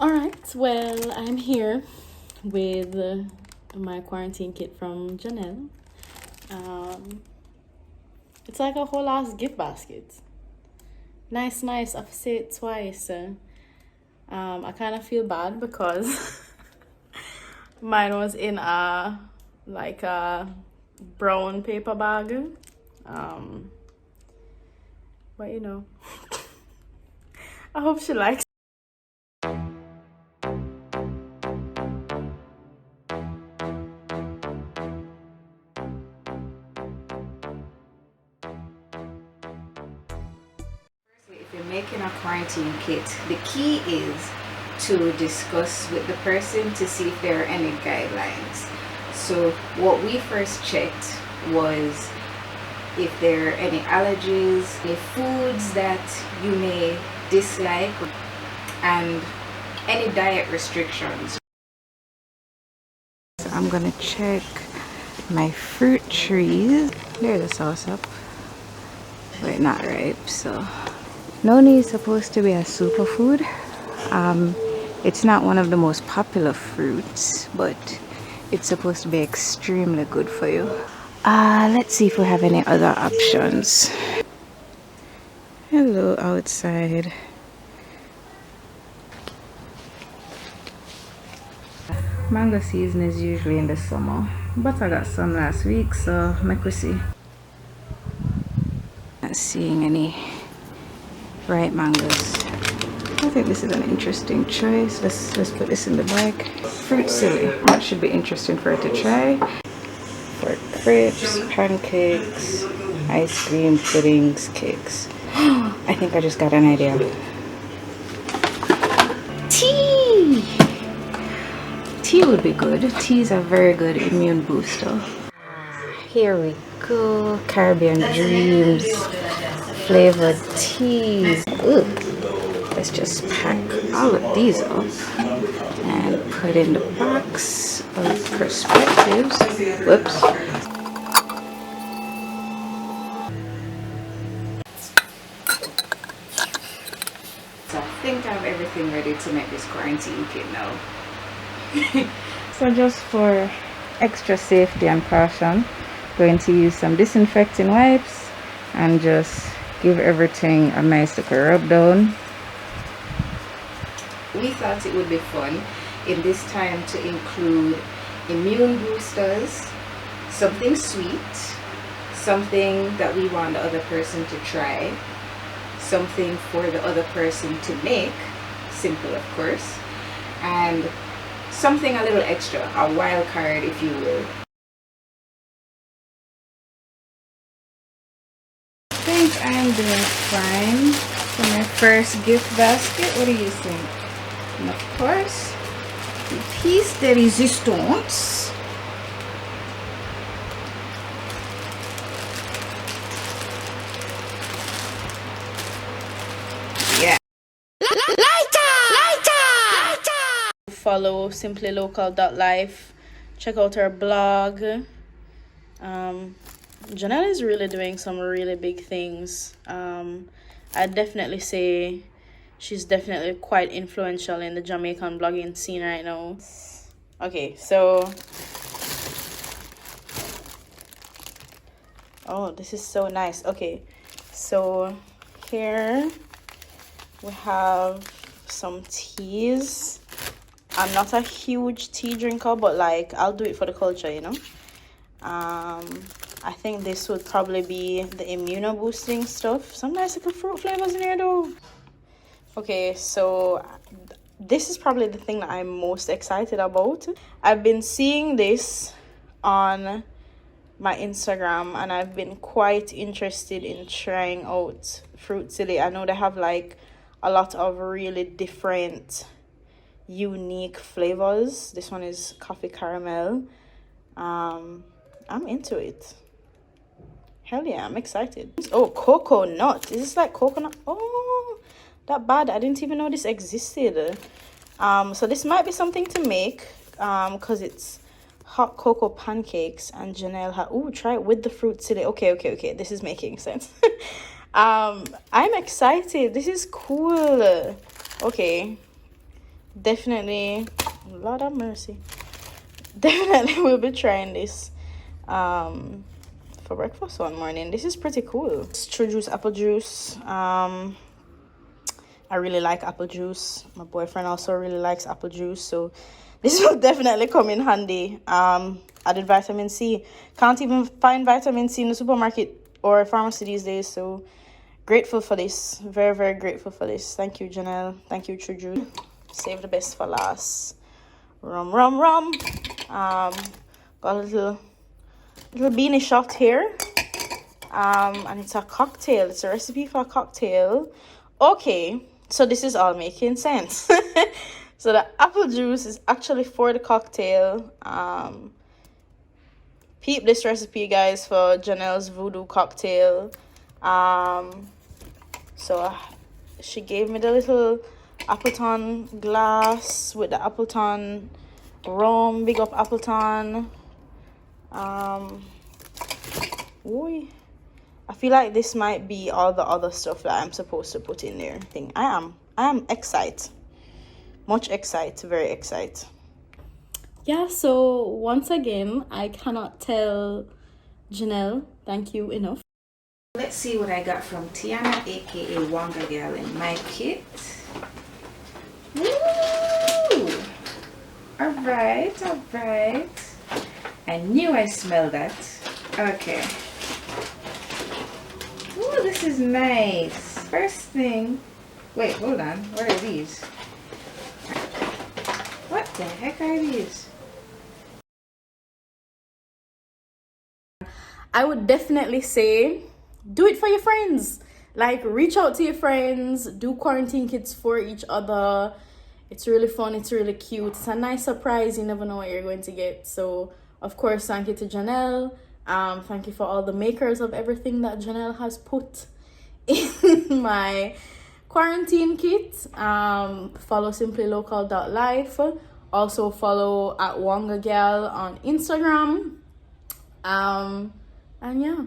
All right, well, I'm here with my quarantine kit from Janelle. It's like a whole ass gift basket. Nice. I've said it twice. I kind of feel bad because mine was in a brown paper bag. But I hope she likes. If you're making a quarantine kit, the key is to discuss with the person to see if there are any guidelines. So what we first checked was if there are any allergies, any foods that you may dislike, and any diet restrictions. So I'm gonna check my fruit trees. There's a sauce up, but not ripe, so noni is supposed to be a superfood. It's not one of the most popular fruits, but it's supposed to be extremely good for you. Let's see if we have any other options. Hello outside. Mango season is usually in the summer, but I got some last week, so make we see. Not seeing any ripe mangoes. I think this is an interesting choice. Let's put this in the bag. Fruit silly. That should be interesting for her to try. For crepes, pancakes, ice cream, puddings, cakes. I think I just got an idea. Tea! Tea would be good. Tea is a very good immune booster. Here we go. Caribbean Dreams flavored teas. Ooh. Let's just pack all of these up and put in the box of perspectives. Whoops. So I think I have everything ready to make this quarantine kit now. So just for extra safety and caution, going to use some disinfecting wipes and just give everything a nice little rub down. We thought it would be fun in this time to include immune boosters, something sweet, something that we want the other person to try, something for the other person to make, simple of course, and something a little extra, a wild card if you will. I think I'm doing fine for my first gift basket. What do you think? And of course, the piece de resistance. Yeah. Follow simplylocal.life. Check out her blog. Janelle is really doing some really big things. I'd definitely say she's definitely quite influential in the Jamaican blogging scene right now. Okay, so oh, this is so nice. Okay, so here we have some teas. I'm not a huge tea drinker, but like I'll do it for the culture, you know. I think this would probably be the immuno boosting stuff. Some nice little fruit flavors in here though. Okay, so this is probably the thing that I'm most excited about. I've been seeing this on my Instagram and I've been quite interested in trying out Fruit Silly. I know they have like a lot of really different unique flavors. This one is coffee caramel. I'm into it. Hell yeah, I'm excited. Oh, cocoa nut. Is this like coconut? Oh, that bad. I didn't even know this existed. So this might be something to make because it's hot cocoa pancakes and Janelle try it with the fruit today. Okay, this is making sense. I'm excited. This is cool. Okay, definitely, Lord have mercy. Definitely will be trying this for breakfast one morning. This is pretty cool. It's true juice apple juice. I really like apple juice. My boyfriend also really likes apple juice, so this will definitely come in handy. Added vitamin C. Can't even find vitamin C in the supermarket or pharmacy these days, so grateful for this. Very, very grateful for this. Thank you, Janelle. Thank you, True Juice. Save the best for last. Rum. Got a little beanie shot here. And it's a cocktail. It's a recipe for a cocktail. Okay, so this is all making sense. So the apple juice is actually for the cocktail. Peep this recipe, guys, for Janelle's voodoo cocktail. So she gave me the little Appleton glass with the Appleton rum. Big up Appleton. Oy. I feel like this might be all the other stuff that I'm supposed to put in there. I am excited. Much excited. Very excited. Yeah, so once again, I cannot tell Janelle thank you enough. Let's see what I got from Tiana, aka Wanga Girl, in my kit. Woo! Alright. I knew I smelled that. Okay. Ooh, this is nice. First thing. Wait, hold on. What are these? What the heck are these? I would definitely say do it for your friends. Like, reach out to your friends, do quarantine kits for each other. It's really fun, it's really cute. It's a nice surprise. You never know what you're going to get. So, of course, thank you to Janelle. Thank you for all the makers of everything that Janelle has put in my quarantine kit. Follow simplylocal.life. Also follow at Wanga Gal on Instagram. And yeah.